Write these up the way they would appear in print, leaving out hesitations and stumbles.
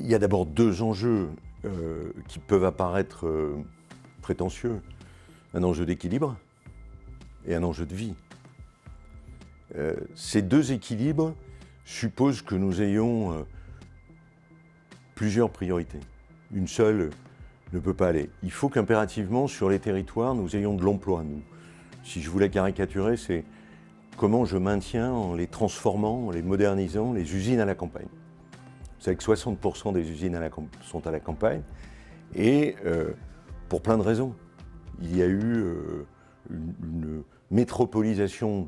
Il y a d'abord deux enjeux qui peuvent apparaître prétentieux. Un enjeu d'équilibre et un enjeu de vie. Ces deux équilibres supposent que nous ayons plusieurs priorités. Une seule ne peut pas aller. Il faut qu'impérativement, sur les territoires, nous ayons de l'emploi, nous. Si je voulais caricaturer, c'est comment je maintiens en les transformant, en les modernisant, les usines à la campagne. Vous savez que 60% des usines sont à la campagne, et pour plein de raisons. Il y a eu une métropolisation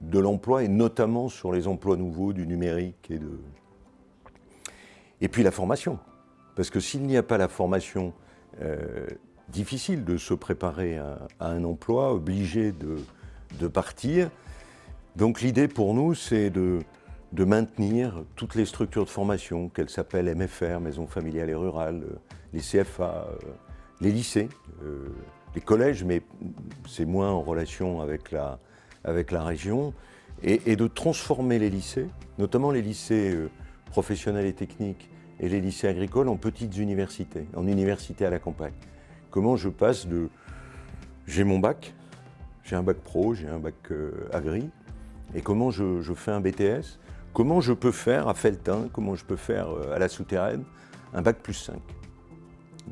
de l'emploi, et notamment sur les emplois nouveaux, du numérique et puis la formation. Parce que s'il n'y a pas la formation, difficile de se préparer à un emploi, obligé de partir. Donc l'idée pour nous, c'est de maintenir toutes les structures de formation, qu'elles s'appellent MFR, Maisons familiales et rurales, les CFA, les lycées, les collèges, mais c'est moins en relation avec la région, et de transformer les lycées, notamment les lycées professionnels et techniques et les lycées agricoles, en petites universités, en universités à la campagne. Comment je passe de... J'ai mon bac, j'ai un bac pro, j'ai un bac agri, et comment je fais un BTS, comment je peux faire à Felletin, comment je peux faire à la Souterraine, un bac plus 5,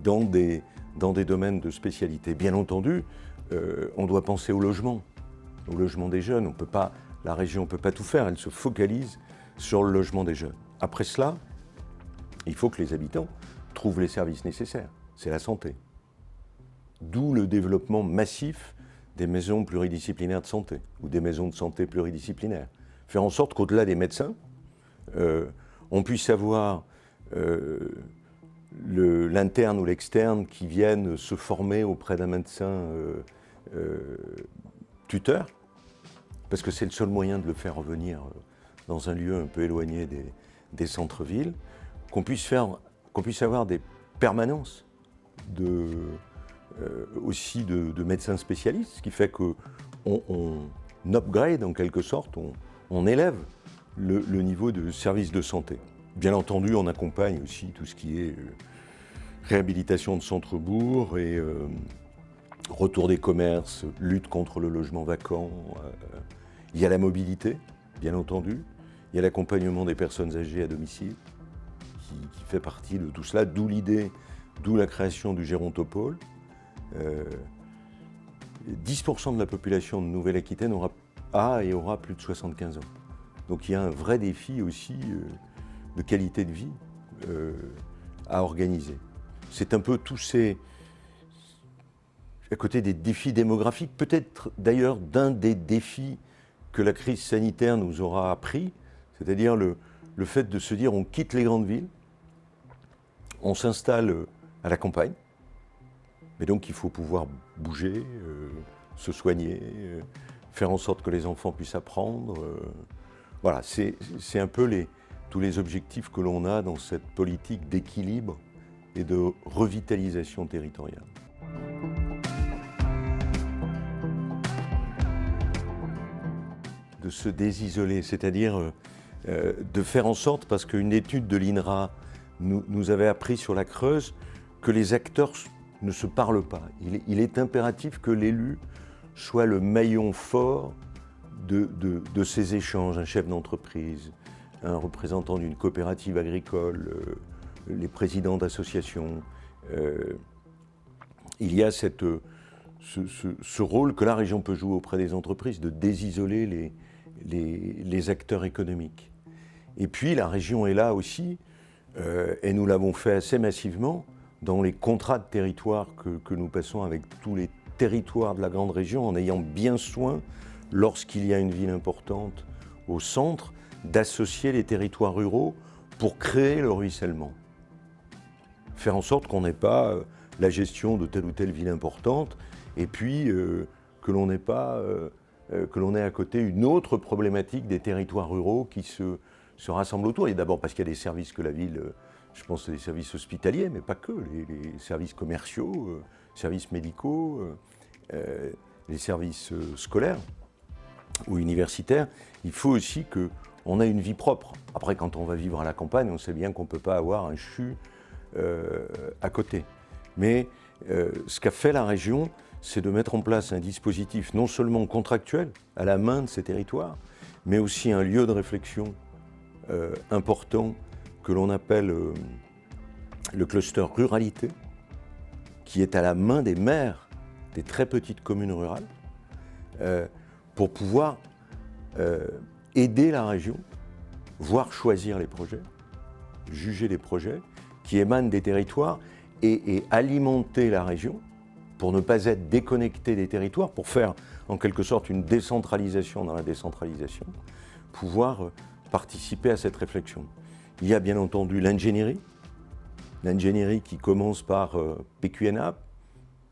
dans des domaines de spécialité. Bien entendu, on doit penser au logement des jeunes. On peut pas, la région ne peut pas tout faire, elle se focalise sur le logement des jeunes. Après cela, il faut que les habitants trouvent les services nécessaires, c'est la santé. D'où le développement massif des maisons pluridisciplinaires de santé, ou des maisons de santé pluridisciplinaires. Faire en sorte qu'au-delà des médecins, on puisse avoir l'interne ou l'externe qui viennent se former auprès d'un médecin tuteur, parce que c'est le seul moyen de le faire revenir dans un lieu un peu éloigné des centres-villes, qu'on puisse avoir des permanences aussi de médecins spécialistes, ce qui fait qu'on upgrade en quelque sorte, on élève le niveau de service de santé. Bien entendu, on accompagne aussi tout ce qui est réhabilitation de centres-bourgs et retour des commerces, lutte contre le logement vacant. Il y a la mobilité, bien entendu. Il y a l'accompagnement des personnes âgées à domicile, qui fait partie de tout cela, d'où la création du Gérontopole. 10% de la population de Nouvelle-Aquitaine aura plus de 75 ans. Donc il y a un vrai défi aussi de qualité de vie à organiser. C'est un peu tous ces... À côté des défis démographiques, peut-être d'ailleurs d'un des défis que la crise sanitaire nous aura appris, c'est-à-dire le fait de se dire on quitte les grandes villes, on s'installe à la campagne, mais donc il faut pouvoir bouger, se soigner, faire en sorte que les enfants puissent apprendre. Voilà, c'est un peu tous les objectifs que l'on a dans cette politique d'équilibre et de revitalisation territoriale. De se désisoler, c'est-à-dire de faire en sorte, parce qu'une étude de l'INRA nous avait appris sur la Creuse, que les acteurs ne se parlent pas. Il est impératif que l'élu soit le maillon fort de ces échanges, un chef d'entreprise, un représentant d'une coopérative agricole, les présidents d'associations. Il y a ce rôle que la région peut jouer auprès des entreprises, de désisoler les acteurs économiques. Et puis la région est là aussi, et nous l'avons fait assez massivement, dans les contrats de territoire que nous passons avec tous les territoires de la grande région, en ayant bien soin, lorsqu'il y a une ville importante au centre, d'associer les territoires ruraux pour créer le ruissellement. Faire en sorte qu'on n'ait pas la gestion de telle ou telle ville importante, et puis que l'on ait à côté une autre problématique des territoires ruraux qui se rassemblent autour. Et d'abord parce qu'il y a des services que la ville, je pense des services hospitaliers, mais pas que, les services commerciaux, services médicaux, les services scolaires ou universitaires. Il faut aussi on a une vie propre. Après, quand on va vivre à la campagne, on sait bien qu'on ne peut pas avoir un CHU à côté. Mais ce qu'a fait la région, c'est de mettre en place un dispositif non seulement contractuel, à la main de ces territoires, mais aussi un lieu de réflexion important que l'on appelle le cluster ruralité, qui est à la main des maires des très petites communes rurales, pour pouvoir aider la région, voire choisir les projets, juger les projets qui émanent des territoires et alimenter la région pour ne pas être déconnecté des territoires, pour faire en quelque sorte une décentralisation dans la décentralisation, pouvoir participer à cette réflexion. Il y a bien entendu l'ingénierie qui commence par PQNA,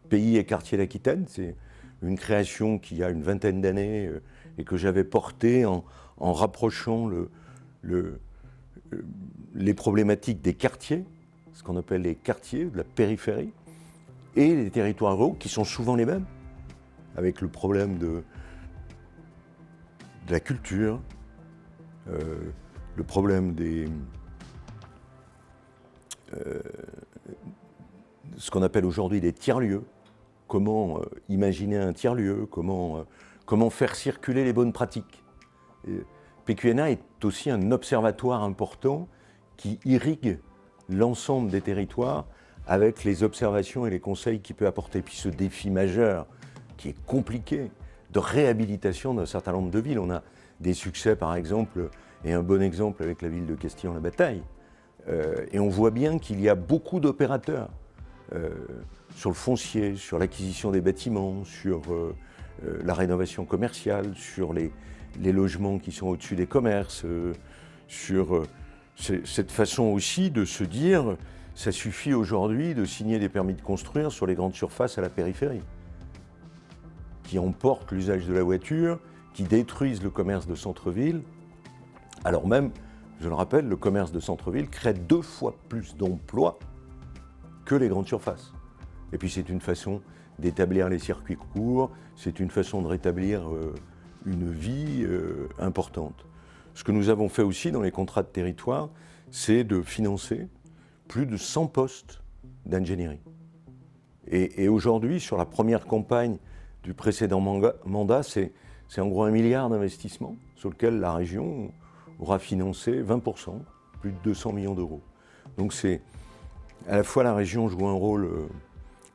Pays et Quartiers d'Aquitaine. C'est une création qui a une vingtaine d'années et que j'avais portée en rapprochant les problématiques des quartiers, ce qu'on appelle les quartiers de la périphérie, et les territoires ruraux qui sont souvent les mêmes, avec le problème de la culture, le problème ce qu'on appelle aujourd'hui des tiers-lieux. Comment imaginer un tiers-lieu, comment faire circuler les bonnes pratiques. PQNA est aussi un observatoire important qui irrigue l'ensemble des territoires avec les observations et les conseils qu'il peut apporter. Puis ce défi majeur, qui est compliqué, de réhabilitation d'un certain nombre de villes. On a des succès, par exemple, et un bon exemple avec la ville de Castillon-la-Bataille. Et on voit bien qu'il y a beaucoup d'opérateurs sur le foncier, sur l'acquisition des bâtiments, sur la rénovation commerciale, sur les logements qui sont au-dessus des commerces, sur cette façon aussi de se dire ça suffit aujourd'hui de signer des permis de construire sur les grandes surfaces à la périphérie, qui emportent l'usage de la voiture, qui détruisent le commerce de centre-ville, alors même, je le rappelle, le commerce de centre-ville crée 2 fois plus d'emplois que les grandes surfaces. Et puis c'est une façon d'établir les circuits courts, c'est une façon de rétablir une vie importante. Ce que nous avons fait aussi dans les contrats de territoire, c'est de financer plus de 100 postes d'ingénierie. Et aujourd'hui, sur la première campagne du précédent mandat, c'est en gros 1 milliard d'investissements sur lequel la région aura financé 20%, plus de 200 millions d'euros. Donc c'est à la fois la région joue un rôle,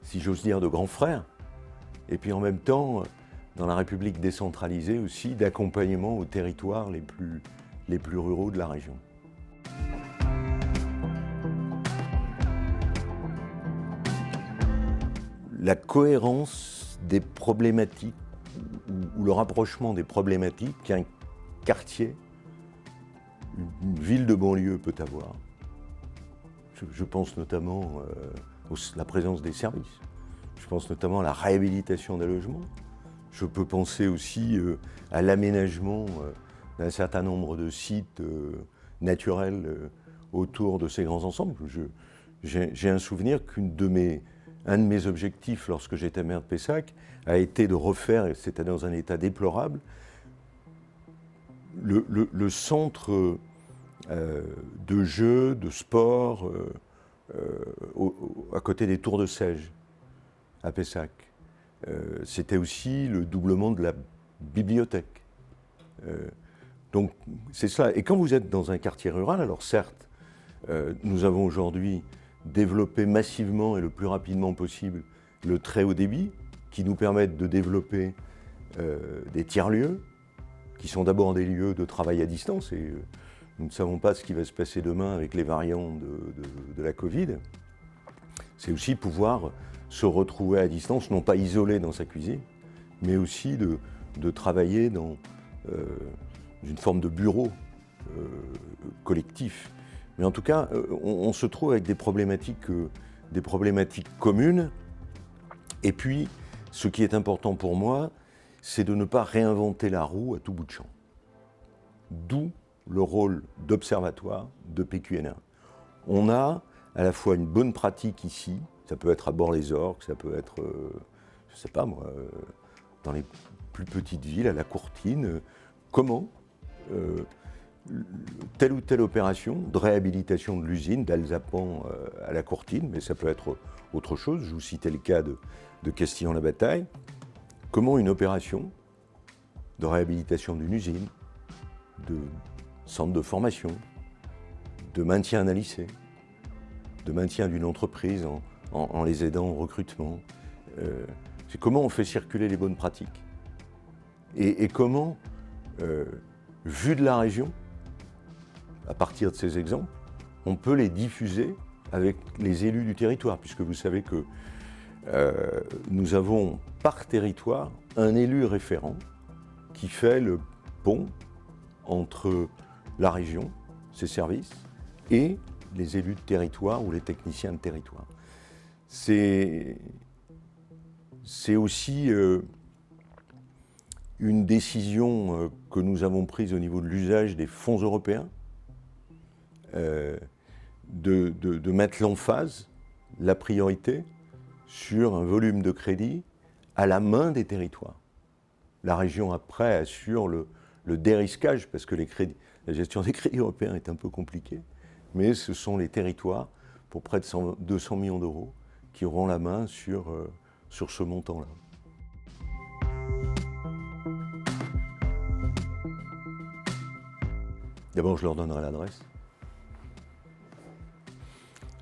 si j'ose dire, de grand frère, et puis en même temps, dans la République décentralisée aussi, d'accompagnement aux territoires les plus ruraux de la région. La cohérence des problématiques, ou le rapprochement des problématiques qu'un quartier, une ville de banlieue peut avoir. Je pense notamment à la présence des services. Je pense notamment à la réhabilitation des logements. Je peux penser aussi à l'aménagement d'un certain nombre de sites naturels autour de ces grands ensembles. J'ai un souvenir un de mes objectifs lorsque j'étais maire de Pessac a été de refaire, et c'était dans un état déplorable, le centre de jeux, de sport, à côté des Tours de Sège, à Pessac. C'était aussi le doublement de la bibliothèque. Donc c'est cela. Et quand vous êtes dans un quartier rural, alors certes, nous avons aujourd'hui développé massivement et le plus rapidement possible le très haut débit, qui nous permettent de développer des tiers-lieux, qui sont d'abord des lieux de travail à distance, et nous ne savons pas ce qui va se passer demain avec les variants de la Covid. C'est aussi pouvoir se retrouver à distance, non pas isolé dans sa cuisine, mais aussi de travailler dans une forme de bureau collectif. Mais en tout cas, on se trouve avec des problématiques communes. Et puis, ce qui est important pour moi, c'est de ne pas réinventer la roue à tout bout de champ. D'où le rôle d'observatoire de PQNA. On a à la fois une bonne pratique ici, ça peut être à Bord-les-Orgues, ça peut être, je ne sais pas moi, dans les plus petites villes, à la Courtine, comment telle ou telle opération de réhabilitation de l'usine, d'Alzapan à la Courtine, mais ça peut être autre chose. Je vous citais le cas de Castillon-la-Bataille. Comment une opération de réhabilitation d'une usine, de centre de formation, de maintien d'un lycée, de maintien d'une entreprise en les aidant au recrutement, c'est comment on fait circuler les bonnes pratiques. Et comment, vu de la région, à partir de ces exemples, on peut les diffuser avec les élus du territoire, puisque vous savez que nous avons par territoire un élu référent qui fait le pont entre la région, ses services, et les élus de territoire ou les techniciens de territoire. C'est aussi une décision que nous avons prise au niveau de l'usage des fonds européens, de mettre l'emphase, la priorité sur un volume de crédit à la main des territoires. La région après assure le dérisquage parce que la gestion des crédits européens est un peu compliquée, mais ce sont les territoires, pour près de 200 millions d'euros, qui auront la main sur ce montant-là. D'abord, je leur donnerai l'adresse.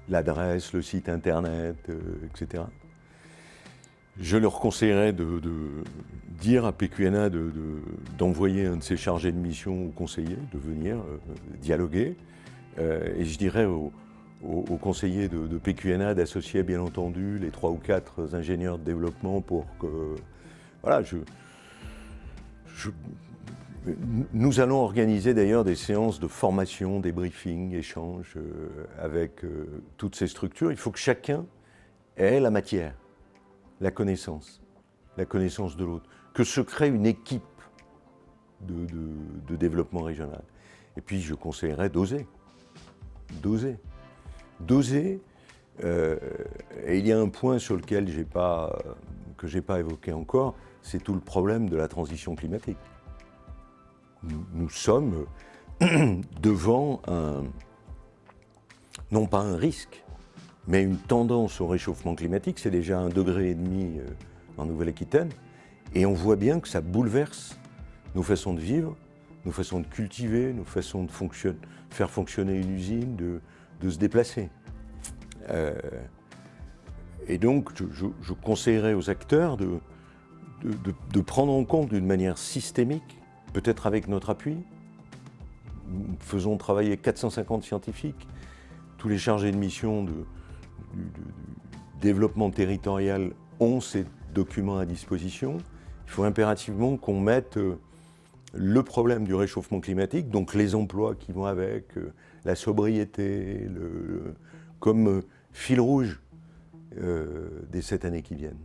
L'adresse, le site internet, etc. Je leur conseillerais de dire à PQNA d'envoyer un de ses chargés de mission ou conseillers, de venir dialoguer. Et je dirais aux conseillers de PQNA d'associer bien entendu les 3 ou 4 ingénieurs de développement pour que... Voilà, nous allons organiser d'ailleurs des séances de formation, des briefings, échanges avec toutes ces structures. Il faut que chacun ait la matière, la connaissance de l'autre, que se crée une équipe de développement régional. Et puis je conseillerais d'oser. Et il y a un point sur lequel que je n'ai pas évoqué encore, c'est tout le problème de la transition climatique. Nous sommes devant non pas un risque, mais une tendance au réchauffement climatique. C'est déjà 1,5 degré en Nouvelle-Aquitaine. Et on voit bien que ça bouleverse nos façons de vivre, nos façons de cultiver, nos façons de faire fonctionner une usine, de se déplacer. Et donc, je conseillerais aux acteurs de prendre en compte d'une manière systémique, peut-être avec notre appui. Nous faisons travailler 450 scientifiques, tous les chargés de mission du développement territorial ont ces documents à disposition. Il faut impérativement qu'on mette le problème du réchauffement climatique, donc les emplois qui vont avec, la sobriété, comme fil rouge des 7 années qui viennent.